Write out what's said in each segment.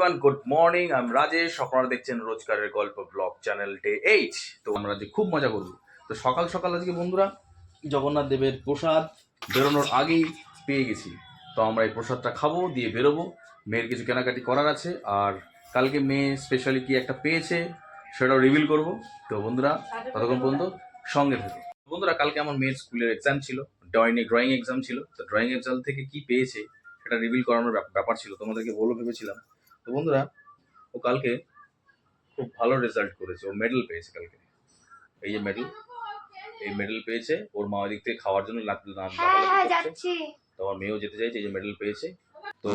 Everyone, good morning. আমি রাজেশ, আপনারা দেখছেন রোজকারের গল্প ব্লগ চ্যানেল ডে 8। তো আমরা আজকে খুব মজা করব। তো সকাল সকাল আজকে বন্ধুরা জগন্নাথ দেবের প্রসাদ বেরোনোর আগেই পেয়ে গেছি। তো আমরা এই প্রসাদটা খাবো, দিয়ে বেরোবো। মেয়ের কিছু কেনাকাটি করার আছে, আর কালকে মেয়ে স্পেশালি কি একটা পেয়েছে সেটাও রিভিল করব। তো বন্ধুরা ততক্ষণ পর্যন্ত সঙ্গে থেকে। বন্ধুরা কালকে আমার মেয়ের স্কুলের এক্সাম ছিল, ড্রয়িং এক্সাম ছিল। তো ড্রয়িং এক্সাম থেকে কি পেয়েছে সেটা রিভিল করানোর ব্যাপার ছিল, তোমাদেরকে বলবো ভেবেছিলাম। তো বন্ধুরা ও কালকে খুব ভালো রেজাল্ট করেছে, ও মেডেল পেয়েছে কালকে। এই যে মেডেল, এই মেডেল পেয়েছে। ওর মা ওই দিক থেকে খাওয়ার জন্য যাচ্ছে, তো আমার মেয়েও যেতে চাইছে। এই যে মেডেল পেয়েছে। তো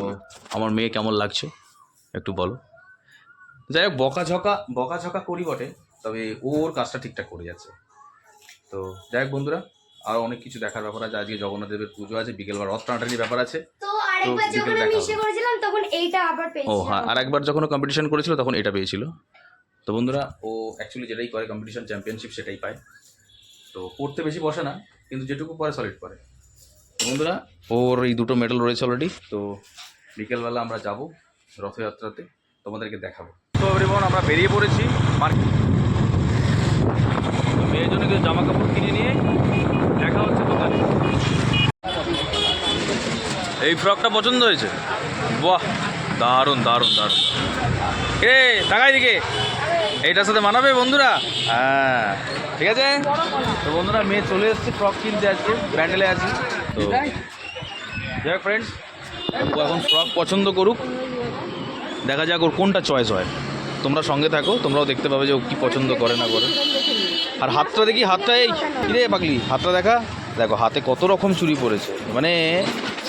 আমার মেয়ে কেমন লাগছে একটু বলো। যাই হোক, বকাঝকা করি বটে, তবে ওর কাজটা ঠিকঠাক করে যাচ্ছে। তো যাই হোক বন্ধুরা, আরো অনেক কিছু দেখার ব্যাপার আছে। আজকে জগন্নাথ দেবের পুজো আছে, বিকেলবার রথ টানাটানির ব্যাপার আছে। ও হ্যাঁ, আর একবার যখন কম্পিটিশন করেছিল তখন এটা পেয়েছিল। তো বন্ধুরা ও অ্যাকচুয়ালি যেটাই করে কম্পিটিশন চ্যাম্পিয়নশিপ সেটাই পায়। তো পড়তে বেশি বসে না, কিন্তু যেটুকু পরে সলিড করে। তো বন্ধুরা ওর এই দুটো মেডেল রয়েছে অলরেডি। তো বিকেলবেলা আমরা যাব রথযাত্রাতে, তোমাদেরকে দেখাবো। তো এভরিওয়ান, আমরা বেরিয়ে পড়েছি মার্কেট। মেয়ের জন্য কিছু জামা কাপড় কিনে নিয়ে দেখা হচ্ছে দোকানে। এই ফ্রকটা পছন্দ হয়েছে? বাহ, দারুণ দারুণ দারুণ। এ তাকাই দিকে, এইটার সাথে মানাবে বন্ধুরা? হ্যাঁ ঠিক আছে। তো বন্ধুরা মেয়ে চলে এসেছে ফ্রক কিনতে, আজকে ব্যান্ডেলে আছি। তো যাই হোক ফ্রেন্ডস, ও এখন ফ্রক পছন্দ করুক, দেখা যাক ওর কোনটা চয়েস হয়। তোমরা সঙ্গে থাকো, তোমরাও দেখতে পাবে যে ও কী পছন্দ করে না করে। আর হাতটা দেখি, হাতটা এই কিরে পাগলি, হাতটা দেখা, দেখো হাতে কত রকম চুড়ি পড়েছে। মানে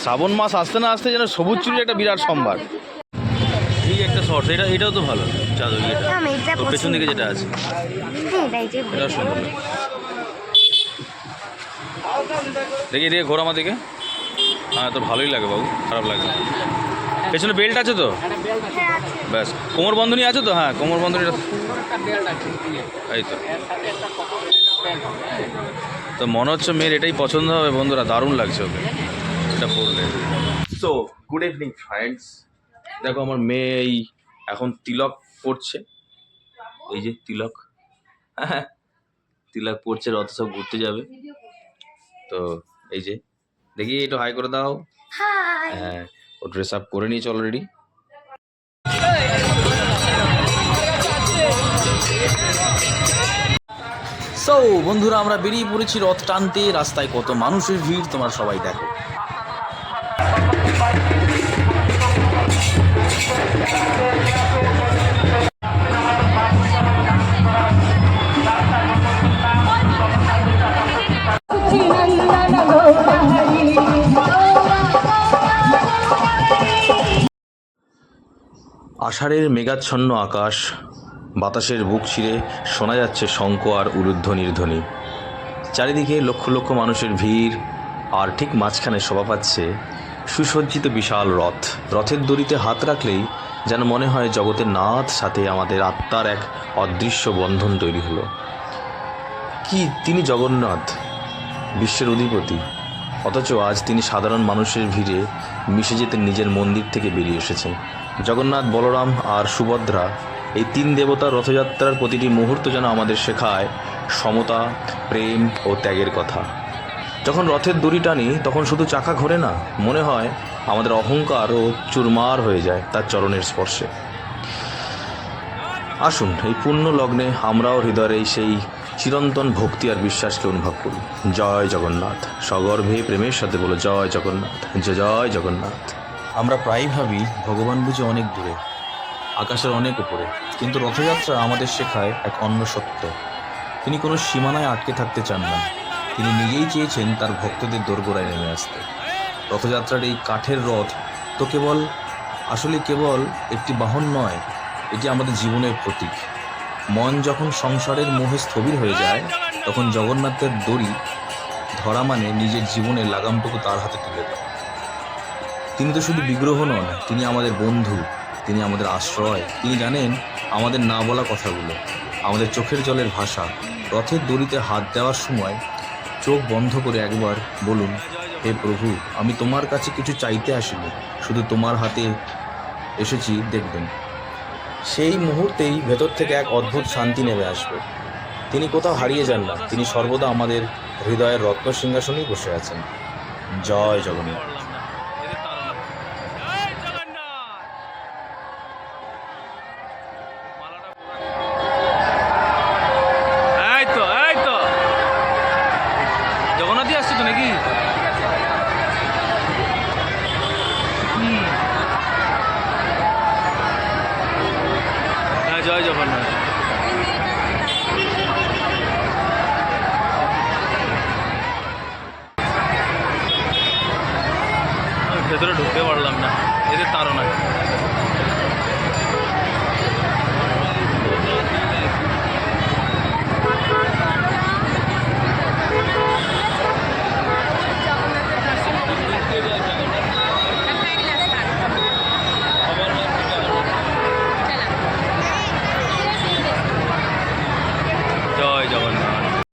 শ্রাবণ মাস আসতে না আসতে যেন সবুজ চুড়ির একটা বিরাট সম্ভার। এই একটা শর্টস, এটাও তো ভালো চাদর। এটা তোর পেছন দিকে যেটা আছে এটাও সুন্দর। দেখি ঘোর আমার দিকে। হ্যাঁ তোর ভালোই লাগে বাবু, খারাপ লাগে। পেছনে বেল্ট আছে তো? ব্যাস, কোমর বন্ধনী আছে তো? হ্যাঁ কোমর বন্ধনীটা এই তো। তো মনে হচ্ছে মেয়ের এটাই পছন্দ হবে বন্ধুরা, দারুণ লাগছে ওকে এটা পরলে। সো গুড ইভিনিং ফ্রেন্ডস, দেখো আমার মেয়ে এই এখন তিলক পড়ছে। এই যে তিলক, হ্যাঁ তিলক পড়ছে, রথ সব ঘুরতে যাবে। তো এই যে দেখি একটু হাই করে দাও। হ্যাঁ ও ড্রেস আপ করে নিয়েছে অলরেডি। সো বন্ধুরা আমরা বেরিয়ে পড়েছি রথ টানতে। রাস্তায় কত মানুষের ভিড় তোমরা সবাই দেখো। আষাঢ়ের মেঘাচ্ছন্ন আকাশ, বাতাসের বুক চিরে শোনা যাচ্ছে শঙ্খ আর উলুধ্বনির ধ্বনি। চারিদিকে লক্ষ লক্ষ মানুষের ভিড়, আর ঠিক মাঝখানে শোভা পাচ্ছে সুসজ্জিত বিশাল রথ। রথের দড়িতে হাত রাখলেই যেন মনে হয় জগতের নাথ সাথে আমাদের আত্মার এক অদৃশ্য বন্ধন তৈরি হলো। কি তিনি জগন্নাথ, বিশ্বের অধিপতি, অথচ আজ তিনি সাধারণ মানুষের ভিড়ে মিশে যেতে নিজের মন্দির থেকে বেরিয়ে এসেছেন। জগন্নাথ, বলরাম আর সুভদ্রা, এই তিন দেবতার রথযাত্রার প্রতিটি মুহূর্ত যেন আমাদের শেখায় সমতা, প্রেম ও ত্যাগের কথা। যখন রথের দড়ি টানি তখন শুধু চাকা ঘোরে না, মনে হয় আমাদের অহংকারও চুরমার হয়ে যায় তার চরণের স্পর্শে। আসুন এই পুণ্য লগ্নে আমরাও হৃদয়ের সেই চিরন্তন ভক্তি আর বিশ্বাসকে অনুভব করি। জয় জগন্নাথ, সগর্ভে প্রেমের সাথে বলো জয় জগন্নাথ, জয় জয় জগন্নাথ। আমরা প্রায়ই ভাবি ভগবান বুঝে অনেক দূরে, আকাশের অনেক উপরে, কিন্তু রথযাত্রা আমাদের শেখায় এক অন্য সত্য। তিনি কোনো সীমানায় আটকে থাকতে চান না, তিনি নিজেই চেয়েছেন তার ভক্তদের দোরগোড়ায় নেমে আসতে। রথযাত্রার এই কাঠের রথ তো কেবল একটি বাহন নয়, এটি আমাদের জীবনের প্রতীক। মন যখন সংসারের মোহে স্থবির হয়ে যায়, তখন জগন্নাথের দড়ি ধরা মানে নিজের জীবনের লাগামটুকু তার হাতে তুলে দেওয়া। তিনি তো শুধু বিগ্রহ নন, তিনি আমাদের বন্ধু, তিনি আমাদের আশ্রয়। তিনি জানেন আমাদের না বলা কথাগুলো, আমাদের চোখের জলের ভাষা। রথের দড়িতে হাত দেওয়ার সময় চোখ বন্ধ করে একবার বলুন, হে প্রভু, আমি তোমার কাছে কিছু চাইতে আসিনি, শুধু তোমার হাতে এসেছি, দেখবেন সেই মুহূর্তেই ভেতর থেকে এক অদ্ভুত শান্তি নেমে আসবে। তিনি কোথাও হারিয়ে যান না, তিনি সর্বদা আমাদের হৃদয়ের রত্ন সিংহাসনেই বসে আছেন। জয় জগন্নাথ। এই তো জগন্নাথই আসছে তো নাকি? হ্যাঁ, জয় জগন্নাথ।